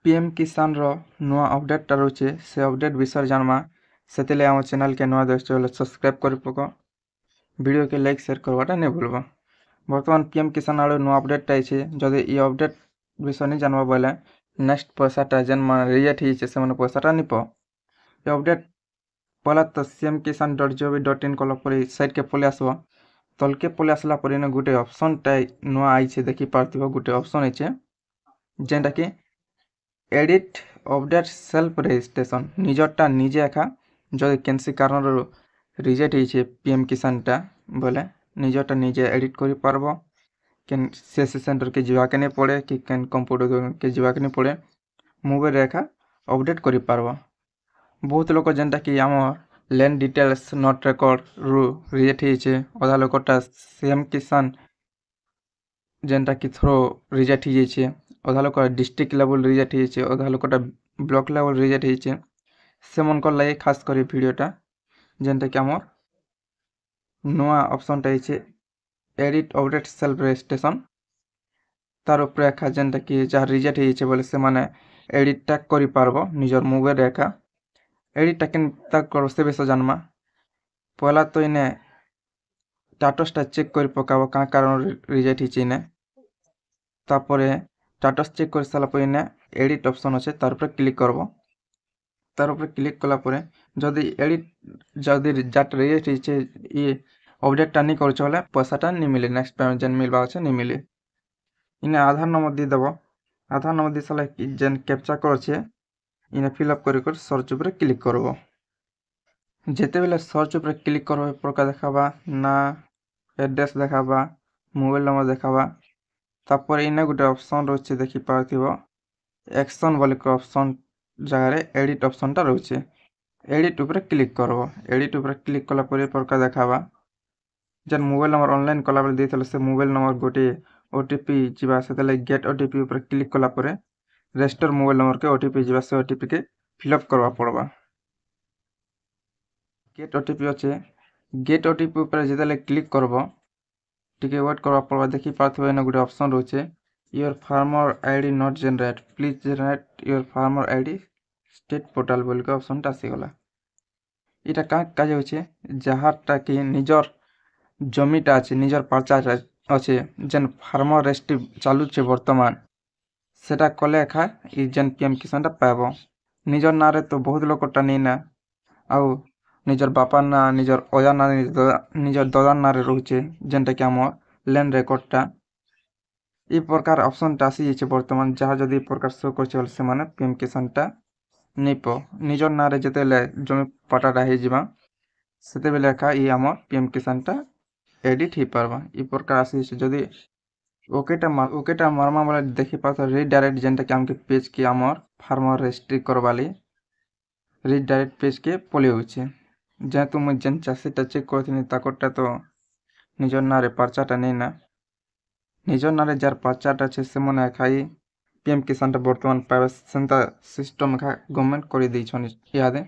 PM किसान रो नुआ update रोचे से अपडेट विषय जानमा से आम चैनल के नुआ देख सब्सक्राइब कर पक वीडियो के लाइक शेयर करवाटा नहीं भूलबा। बर्तमान पीएम किसान आड़ नुआ अपडेट आइए जदि ये अपडेट विषय नहीं जानवा बोले नेक्स्ट पैसाटा जेन रिजेक्ट होइए से पैसाटा नहीं प ये अपडेट पहला तो cm-kisan.gov.in कल साइट के पलि आसब तल के पलि आसला गोटे ऑप्शन नुआ आई देखी पार्थिव गोटे ऑप्शन आइए जेनटा कि एडिट अपडेट सेल्फ रेजिस्ट्रेशन निजरटा निजे एका जो कैंसी कारण रिजेक्ट होइए पीएम किसानटा बोले निजरटा निजे एडिट कर पारबो केन सीएससी सेंटर के जावाके नहीं पड़े कि केन कंप्यूटर के जावाके नहीं पड़े मोबाइल एका अपडेट कर पारबो। बहुत लोग जेनटा कि आम लैंड डिटेल्स नॉट रेकर्ड रु रिजेक्ट होइए अधा लोकटा सीएम किसान जेनटा कि थ्रो रिजेक्ट होइए अधा लोक डिस्ट्रिक्ट लेवल रिजेक्ट होइए अधा लोकटा ब्लॉक लेवल रिजेक्ट होइए से मन लगे खास कर वीडियोटा जेनटा कि आमर नुआ ऑप्शन आइए एडिट अपडेट सेल्फ रेजिस्ट्रेशन तार ऊपर एका जेनटा कि जहाँ रिजेक्ट होइए बोले से माने एडिटा कर पारबो निजर मोबाइल एका एडिटा केन कर से विषय जानमा। पहला तो इने स्टाटसटा चेक कर पकाबो क्या कारण रिजेक्ट होइए इने तापर स्टाटस चेक कर सारा इने एडिट ऑप्शन अच्छे तार ऊपर क्लिक करबो तार ऊपर क्लिक कला जदि एडिट जदि जाट रिजेक्ट होइए ये अपडेटा नहीं कर पैसाटा नहीं मिले नेक्स्ट पेमेंट जेन मिलवा अच्छे नहीं मिले। इन्हें आधार नंबर दी देव आधार नंबर दी सारा जेन कैप्चा कर अच्छे इन्हें फिलअप कर सर्च ऊपर क्लिक करब जिते बेले सर्च ऊपर क्लिक कर प्रकार देखाबा ना एड्रेस देखाबा मोबाइल नंबर देखाबा तापर इन्हें गोटे ऑप्शन रोचे देखी पार्थिव एक्शन बोले ऑप्शन जगह एडिट ऑप्शनटा रोचे एडिट ऊपर क्लिक करब एडिट ऊपर क्लिक कला प्रकार देखाबा जेन मोबाइल नंबर ऑनलाइन कला बेले देते से मोबाइल नंबर गोटे ओटीपी जीवा से गेट ओटीपी ऊपर क्लिक कला रेजिस्टर मोबाइल नंबर के ओटीपी जीवा से ओटीपी के फिलअप करवा पड़वा। गेट ओटीपी अच्छे गेट ओटीपी ऊपर जिते क्लिक करब टिके वेट करवा पड़वा देखी पार्थिव एने गोटे ऑप्शन रोचे your farmer ID not generate please generate your farmer ID state portal बोल के ऑप्शन आसीगला। इटा क्या काज होचे जहाँटा कि निजर जमीटा अच्छे निजर पर्चाटा अच्छे जेन फार्मर रेजिस्ट्री चालू छे वर्तमान सेटा कले एका जेन पीएम किसानटा पाब निजर ना रे तो बहुत लोकटा नहीं ना आउ निजर बापा ना निजर अजा ना निजर दादा ना रोचे जेनटा कि आम लैंड रेकर्डटा ये प्रकार ऑप्शनटा आसी जाइए वर्तमान जहाँ जदि प्रकार शो कर से माने पीएम किसानटा नहीं प निजर ना रे जते जमी पटाटा हो जावा सेते बेले एका ये आम पीएम किसानटा एडिट हो पारबा ये प्रकार आसी जदि ओकेटा मारमा बोले देखी पास रिडायरेक्ट जेनटा कि आमके पेज के आमर फार्मर रेजिस्ट्री करवाली रिडायरेक्ट पेज के पलि होचे जेहेतु मुझे जेन चाषीटा चेक करता तो निजर ना पर्चाटा नहीं ना निजर ना जार पर्चाटा अच्छे से मन खाई पीएम किसानटा बर्तमान पाइबा सेंता सिस्टम खा गवर्नमेंट कर देछन यादे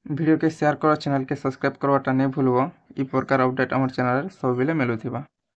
वीडियो के शेयर कर चैनल के सब्सक्राइब करवाटा नहीं भूलब। ई प्रकार अपडेट आम चैनल सब बेले मिलुथिबा।